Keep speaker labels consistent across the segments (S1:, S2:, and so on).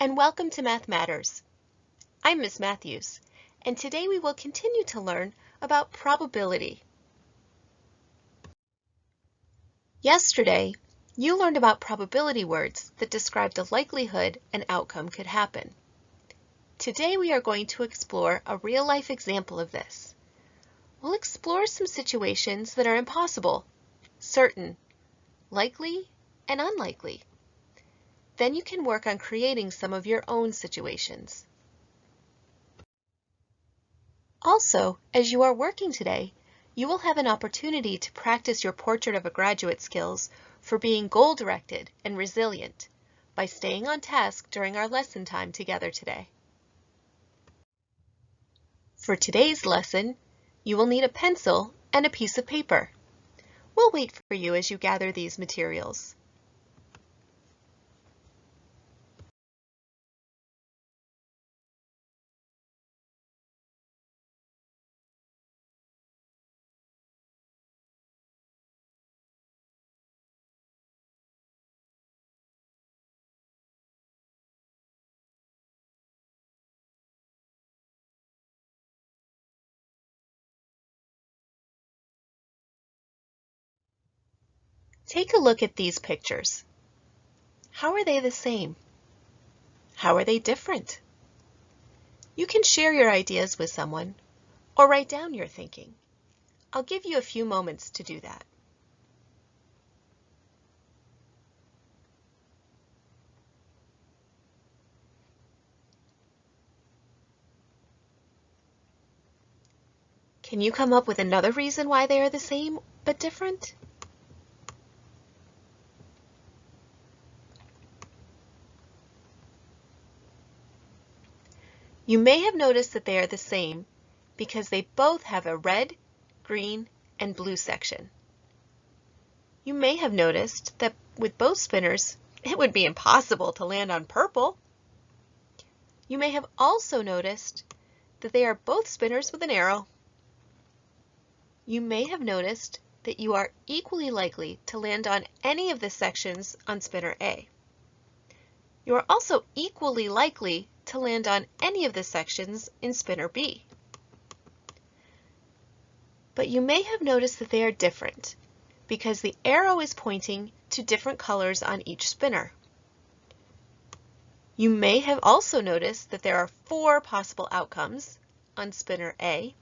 S1: and welcome to Math Matters. I'm Miss Matthews, and today we will continue to learn about probability. Yesterday, you learned about probability words that describe the likelihood an outcome could happen. Today we are going to explore a real-life example of this. We'll explore some situations that are impossible, certain, likely, and unlikely. Then you can work on creating some of your own situations. Also, as you are working today, you will have an opportunity to practice your portrait of a graduate skills for being goal-directed and resilient by staying on task during our lesson time together today. For today's lesson, you will need a pencil and a piece of paper. We'll wait for you as you gather these materials. Take a look at these pictures. How are they the same? How are they different? You can share your ideas with someone or write down your thinking. I'll give you a few moments to do that. Can you come up with another reason why they are the same but different? You may have noticed that they are the same because they both have a red, green, and blue section. You may have noticed that with both spinners, it would be impossible to land on purple. You may have also noticed that they are both spinners with an arrow. You may have noticed that you are equally likely to land on any of the sections on spinner A. You are also equally likely to land on any of the sections in spinner B. But you may have noticed that they are different because the arrow is pointing to different colors on each spinner. You may have also noticed that there are 4 possible outcomes on spinner A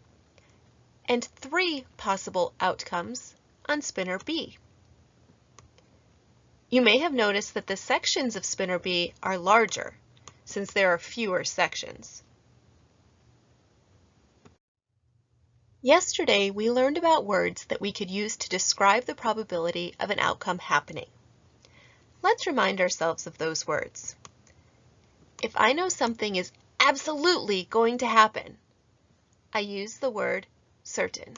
S1: and 3 possible outcomes on spinner B. You may have noticed that the sections of spinner B are larger since there are fewer sections. Yesterday, we learned about words that we could use to describe the probability of an outcome happening. Let's remind ourselves of those words. If I know something is absolutely going to happen, I use the word certain.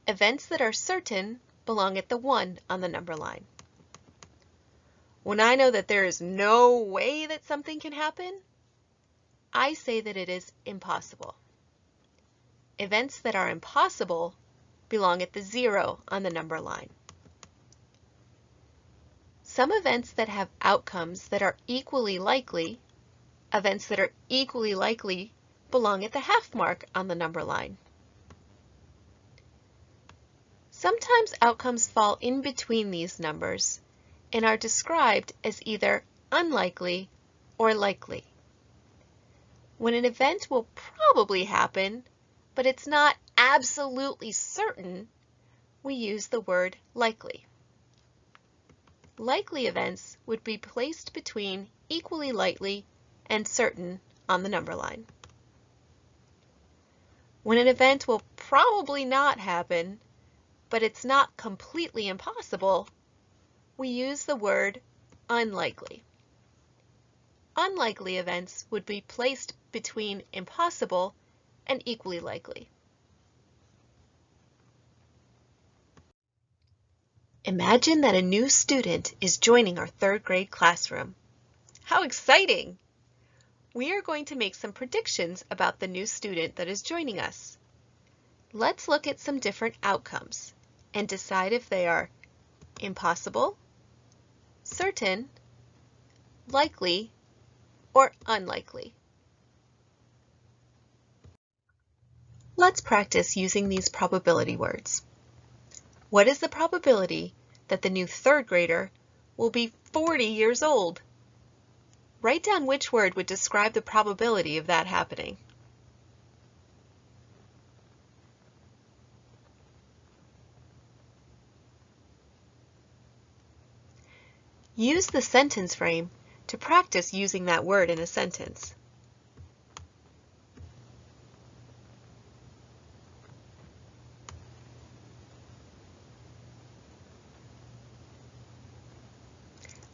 S1: Events that are certain belong at the 1 on the number line. When I know that there is no way that something can happen, I say that it is impossible. Events that are impossible belong at the 0 on the number line. Some events that have outcomes that are equally likely, events that are equally likely belong at the half mark on the number line. Sometimes outcomes fall in between these numbers and are described as either unlikely or likely. When an event will probably happen, but it's not absolutely certain, we use the word likely. Likely events would be placed between equally likely and certain on the number line. When an event will probably not happen, but it's not completely impossible, we use the word unlikely. Unlikely events would be placed between impossible and equally likely. Imagine that a new student is joining our 3rd grade classroom. How exciting! We are going to make some predictions about the new student that is joining us. Let's look at some different outcomes and decide if they are impossible, certain, likely, or unlikely. Let's practice using these probability words. What is the probability that the new third grader will be 40 years old? Write down which word would describe the probability of that happening. Use the sentence frame to practice using that word in a sentence.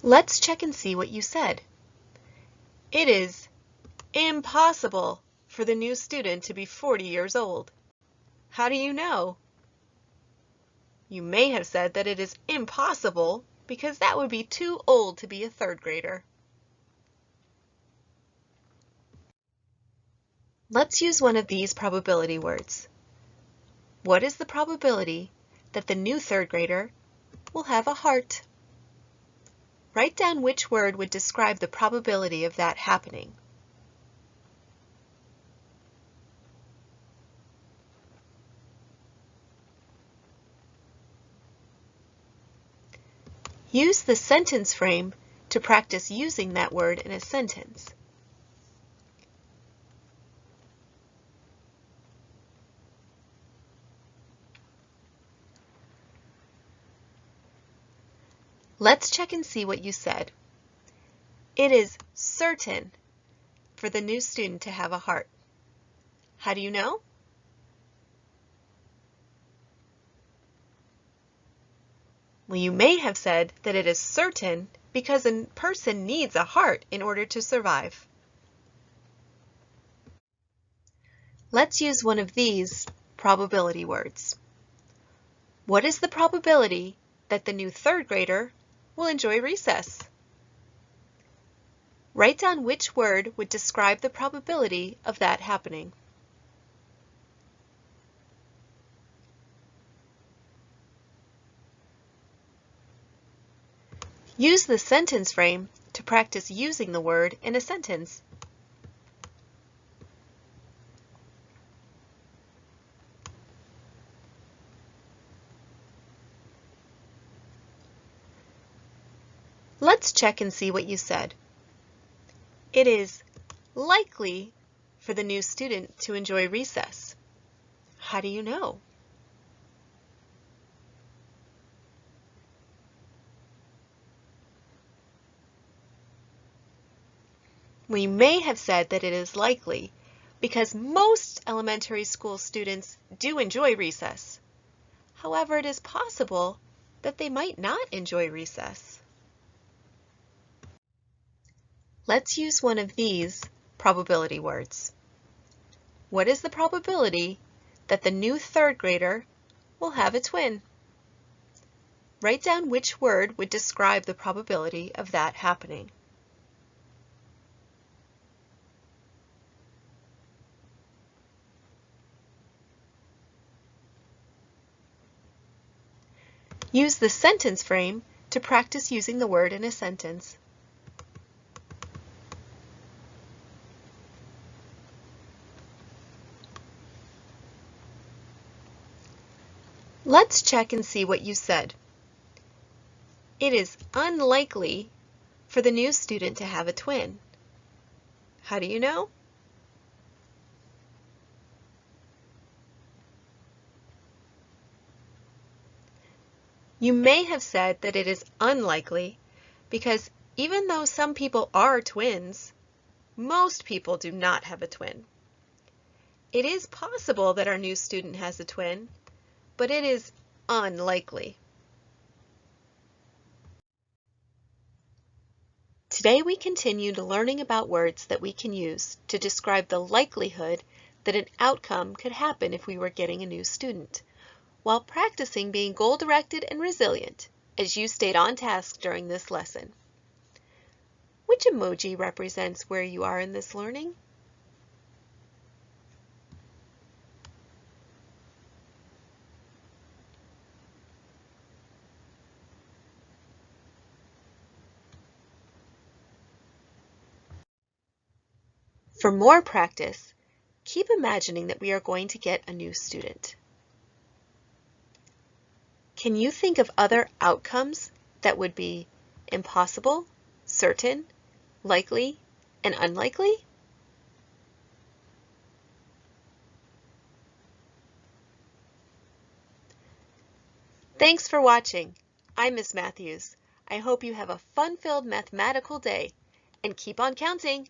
S1: Let's check and see what you said. It is impossible for the new student to be 40 years old. How do you know? You may have said that it is impossible because that would be too old to be a third grader. Let's use one of these probability words. What is the probability that the new third grader will have a heart? Write down which word would describe the probability of that happening. Use the sentence frame to practice using that word in a sentence. Let's check and see what you said. It is certain for the new student to have a heart. How do you know? Well, you may have said that it is certain because a person needs a heart in order to survive. Let's use one of these probability words. What is the probability that the new third grader will enjoy recess? Write down which word would describe the probability of that happening. Use the sentence frame to practice using the word in a sentence. Let's check and see what you said. It is likely for the new student to enjoy recess. How do you know? We may have said that it is likely because most elementary school students do enjoy recess. However, it is possible that they might not enjoy recess. Let's use one of these probability words. What is the probability that the new third grader will have a twin? Write down which word would describe the probability of that happening. Use the sentence frame to practice using the word in a sentence. Let's check and see what you said. It is unlikely for the new student to have a twin. How do you know? You may have said that it is unlikely because even though some people are twins, most people do not have a twin. It is possible that our new student has a twin, but it is unlikely. Today we continued learning about words that we can use to describe the likelihood that an outcome could happen if we were getting a new student, while practicing being goal-directed and resilient as you stayed on task during this lesson. Which emoji represents where you are in this learning? For more practice, keep imagining that we are going to get a new student. Can you think of other outcomes that would be impossible, certain, likely, and unlikely? Thanks for watching. I'm Miss Matthews. I hope you have a fun-filled mathematical day, and keep on counting.